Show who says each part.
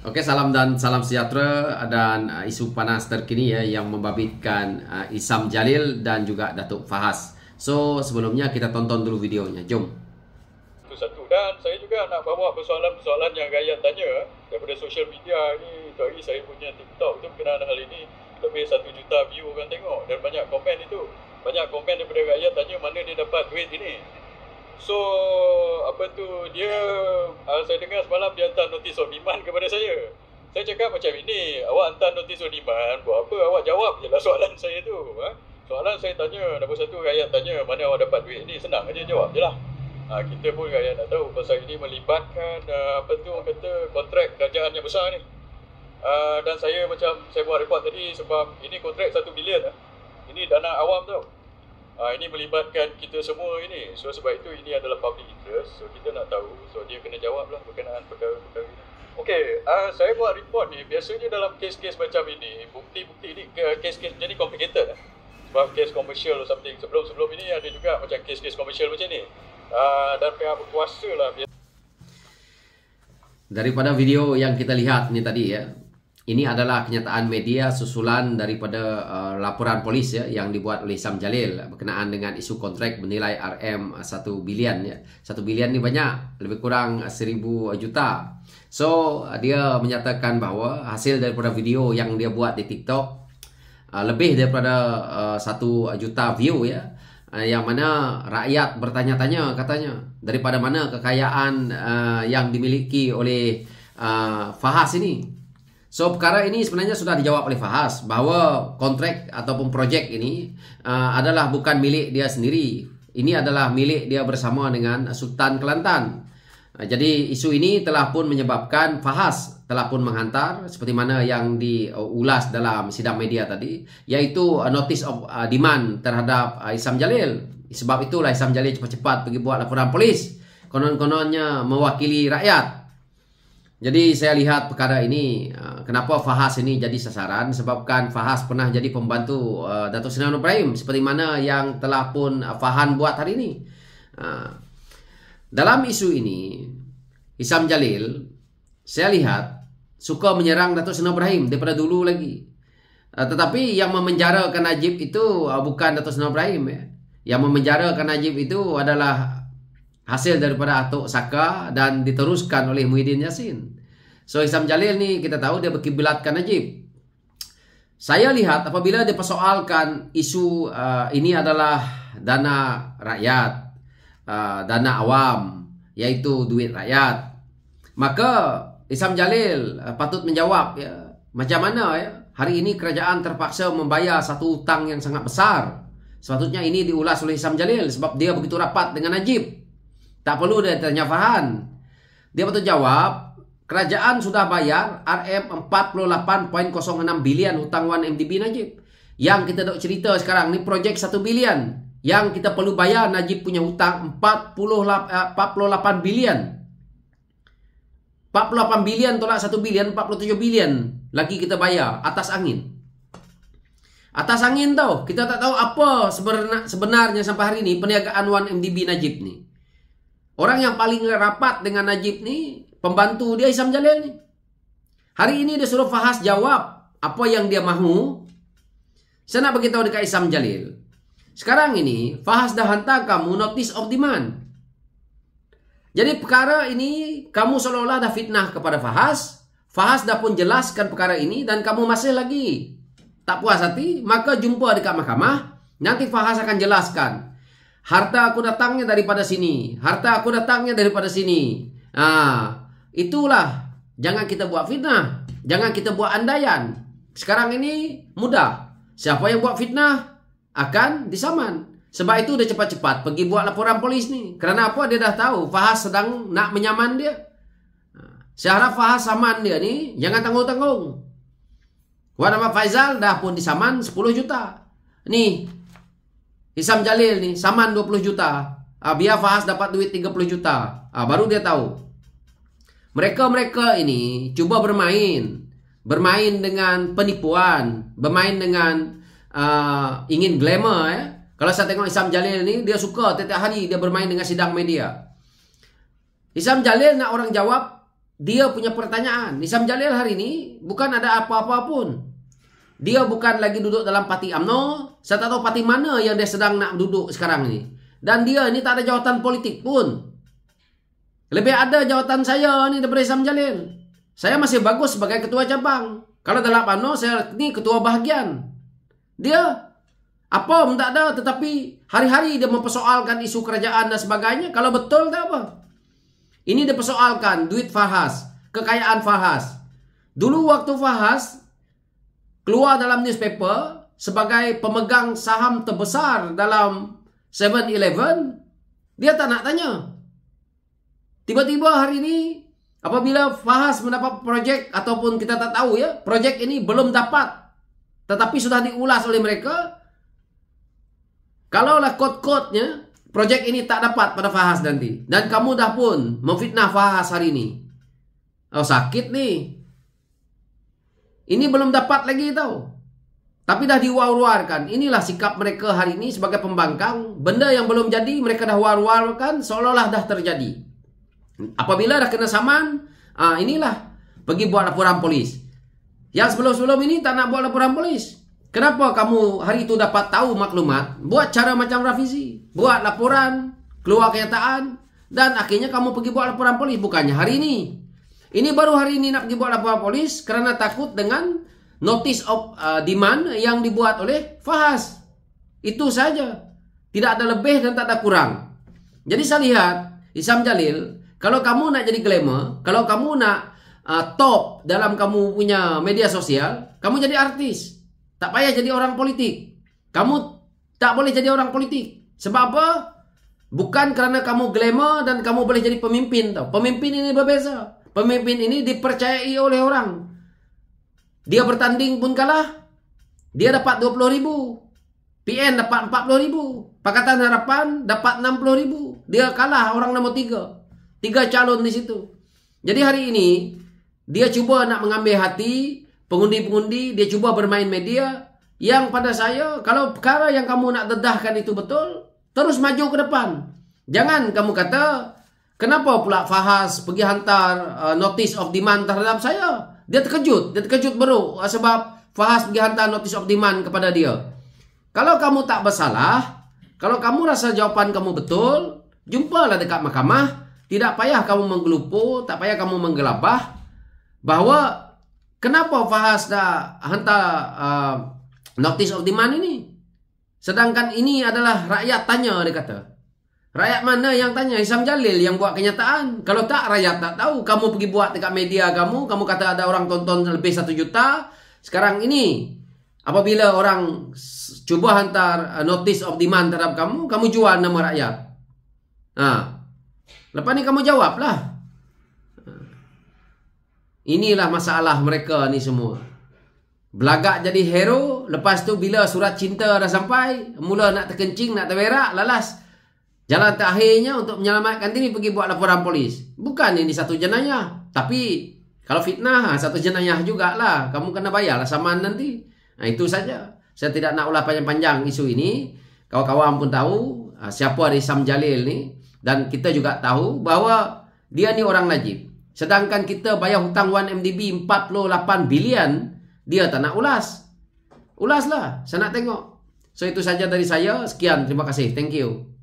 Speaker 1: Oke, salam dan salam sejahtera dan isu panas terkini ya yang membabitkan Isam Jalil dan juga Datuk Fahaz. So, sebelumnya kita tonton dulu videonya. Jom.
Speaker 2: Itu satu. Dan saya juga nak bawa persoalan-persoalan yang rakyat tanya daripada social media ni. Tu hari saya punya TikTok tu berkenaan hal ini. Lebih 1 juta view orang tengok dan banyak komen itu. Banyak komen daripada rakyat tanya mana dia dapat duit ini. So, dia saya dengar semalam dia hantar notice of demand kepada saya. Saya cakap macam ini, awak hantar notice of demand, buat apa? Awak jawab je lah soalan saya tu. Soalan saya tanya, nombor satu rakyat tanya mana awak dapat duit ni, senang aja jawab je lah. Kita pun rakyat nak tahu pasal ini melibatkan orang kata kontrak kerajaan yang besar ni. Dan saya buat report tadi sebab ini kontrak 1 bilion. Ini dana awam tau. Ini melibatkan kita semua ini. So sebab itu ini adalah public interest. So kita nak tahu. So dia kena jawab lah berkenaan perkara-perkara ini. Okey, saya buat report ni. Biasanya dalam kes-kes macam ini, bukti-bukti ni kes-kes jadi complicated. Sebab kes komersial or something. Sebelum ini ada juga macam kes-kes komersial macam ni. Dan pihak berkuasa lah.
Speaker 1: Daripada video yang kita lihat ni tadi ya, ini adalah kenyataan media susulan daripada laporan polis ya yang dibuat oleh Isam Jalil berkenaan dengan isu kontrak bernilai RM1 bilion ya. 1 bilion ni banyak, lebih kurang 1,000 juta. So dia menyatakan bahawa hasil daripada video yang dia buat di TikTok lebih daripada 1 juta view ya. Yang mana rakyat bertanya-tanya katanya daripada mana kekayaan yang dimiliki oleh Fahaz ini. So perkara ini sebenarnya sudah dijawab oleh Fahaz bahawa kontrak ataupun projek ini adalah bukan milik dia sendiri. Ini adalah milik dia bersama dengan Sultan Kelantan. Jadi isu ini telah pun menyebabkan Fahaz telah pun menghantar seperti mana yang diulas dalam sidang media tadi, iaitu notice of demand terhadap Isam Jalil. Sebab itulah Isam Jalil cepat-cepat pergi buat laporan polis. Konon-kononnya mewakili rakyat. Jadi saya lihat perkara ini, kenapa Fahaz ini jadi sasaran, sebabkan Fahaz pernah jadi pembantu Datuk Seri Anwar Ibrahim seperti mana yang telah pun Fahan buat hari ini. Dalam isu ini, Isam Jalil saya lihat suka menyerang Datuk Seri Anwar Ibrahim daripada dulu lagi. Tetapi yang memenjarakan Najib itu bukan Datuk Seri Anwar Ibrahim ya. Yang memenjarakan Najib itu adalah hasil daripada Atuk Saka dan diteruskan oleh Muhyiddin Yassin. So Isam Jalil ni kita tahu dia berkiblatkan Najib. Saya lihat apabila dia persoalkan isu ini adalah dana rakyat, dana awam, iaitu duit rakyat, maka Isam Jalil patut menjawab ya, macam mana ya hari ini kerajaan terpaksa membayar satu hutang yang sangat besar. Sepatutnya ini diulas oleh Isam Jalil sebab dia begitu rapat dengan Najib. Tak perlu dia tanya Fahan. Dia patut jawab, kerajaan sudah bayar RM48.06 bilion hutang 1MDB Najib. Yang kita dok cerita sekarang ni projek 1 bilion. Yang kita perlu bayar Najib punya hutang 48 bilion. 48 bilion tolak 1 bilion, 47 bilion lagi kita bayar atas angin. Atas angin tau. Kita tak tahu apa sebenarnya sampai hari ini perniagaan 1MDB Najib ni. Orang yang paling rapat dengan Najib ni, pembantu dia Isam Jalil ni. Hari ini dia suruh Fahaz jawab apa yang dia mahu. Saya nak beritahu dekat Isam Jalil. Sekarang ini, Fahaz dah hantar kamu notice of demand. Jadi perkara ini, kamu seolah-olah dah fitnah kepada Fahaz. Fahaz dah pun jelaskan perkara ini dan kamu masih lagi tak puas hati. Maka jumpa dekat mahkamah. Nanti Fahaz akan jelaskan. Harta aku datangnya daripada sini. Harta aku datangnya daripada sini. Itulah. Jangan kita buat fitnah. Jangan kita buat andaian. Sekarang ini mudah. Siapa yang buat fitnah akan disaman. Sebab itu dia cepat-cepat pergi buat laporan polis ni. Kerana apa? Dia dah tahu Fahaz sedang nak menyaman dia. Saya harap Fahaz saman dia ni. Jangan tanggung-tanggung. Wan Ahmad Faizal dah pun disaman 10 juta. Ni Isam Jalil ni saman 20 juta. Biar Fahaz dapat duit 30 juta. Baru dia tahu. Mereka-mereka ini cuba bermain. Bermain dengan penipuan. Bermain dengan ingin glamour ya. Kalau saya tengok Isam Jalil ni, dia suka setiap hari dia bermain dengan sidang media. Isam Jalil nak orang jawab dia punya pertanyaan. Isam Jalil hari ini bukan ada apa-apa pun. Dia bukan lagi duduk dalam parti UMNO. Saya tak tahu parti mana yang dia sedang nak duduk sekarang ini. Dan dia ini tak ada jawatan politik pun. Lebih ada jawatan saya ni daripada Isam Jalil. Saya masih bagus sebagai ketua cabang. Kalau dalam UMNO saya ni ketua bahagian. Dia apa pun tak ada, tetapi hari-hari dia mempersoalkan isu kerajaan dan sebagainya. Kalau betul tak apa. Ini dia persoalkan duit Fahas, kekayaan Fahas. Dulu waktu Fahas keluar dalam newspaper sebagai pemegang saham terbesar dalam 7-Eleven, dia tak nak tanya. Tiba-tiba hari ini, apabila Fahas mendapat projek, ataupun kita tak tahu ya, projek ini belum dapat, tetapi sudah diulas oleh mereka. Kalaulah kod-kodnya, projek ini tak dapat pada Fahas nanti, dan kamu dah pun memfitnah Fahas hari ini. Oh, sakit nih. Ini belum dapat lagi tau. Tapi dah diwar-warkan. Inilah sikap mereka hari ini sebagai pembangkang. Benda yang belum jadi mereka dah war-warkan seolah-olah dah terjadi. Apabila dah kena saman, inilah pergi buat laporan polis. Yang sebelum-sebelum ini tak nak buat laporan polis. Kenapa kamu hari itu dapat tahu maklumat? Buat cara macam Rafizi. Buat laporan, keluar kenyataan, dan akhirnya kamu pergi buat laporan polis. Bukannya hari ini. Ini baru hari ini nak pergi buat laporan polis kerana takut dengan notice of demand yang dibuat oleh Fahas. Itu saja. Tidak ada lebih dan tak ada kurang. Jadi saya lihat, Isam Jalil, kalau kamu nak jadi glamour, kalau kamu nak top dalam kamu punya media sosial, kamu jadi artis. Tak payah jadi orang politik. Kamu tak boleh jadi orang politik. Sebab apa? Bukan kerana kamu glamour dan kamu boleh jadi pemimpin. Tau. Pemimpin ini berbeza. Pemimpin ini dipercayai oleh orang. Dia bertanding pun kalah. Dia dapat 20.000. PN dapat 40.000. Pakatan Harapan dapat 60.000. Dia kalah orang nombor 3. 3 calon di situ. Jadi hari ini dia cuba nak mengambil hati pengundi-pengundi. Dia cuba bermain media. Yang pada saya, kalau perkara yang kamu nak dedahkan itu betul, terus maju ke depan. Jangan kamu kata, kenapa pula Fahas pergi hantar notice of demand terhadap saya? Dia terkejut beruk sebab Fahas pergi hantar notice of demand kepada dia. Kalau kamu tak bersalah, kalau kamu rasa jawapan kamu betul, jumpalah dekat mahkamah. Tidak payah kamu menggelupur, tak payah kamu menggelabah bahawa kenapa Fahas dah hantar notice of demand ini. Sedangkan ini adalah rakyat tanya, dia kata. Rakyat mana yang tanya? Isam Jalil yang buat kenyataan. Kalau tak, rakyat tak tahu. Kamu pergi buat dekat media kamu kata ada orang tonton lebih 1 juta. Sekarang ini, apabila orang cuba hantar notice of demand terhadap kamu jual nama rakyat. Lepas ni kamu jawablah. Inilah masalah mereka ni semua. Belagak jadi hero. Lepas tu bila surat cinta dah sampai, mula nak terkencing, nak terberak, lalas. Jalan terakhirnya untuk menyelamatkan diri pergi buat laporan polis. Bukan ini satu jenayah. Tapi kalau fitnah, satu jenayah jugalah. Kamu kena bayarlah saman nanti. Itu saja. Saya tidak nak ulah panjang-panjang isu ini. Kawan-kawan pun tahu siapa Isam Jalil ni. Dan kita juga tahu bahawa dia ni orang najib. Sedangkan kita bayar hutang 1MDB 48 bilion. Dia tak nak ulas. Ulaslah. Saya nak tengok. So itu saja dari saya. Sekian. Terima kasih. Thank you.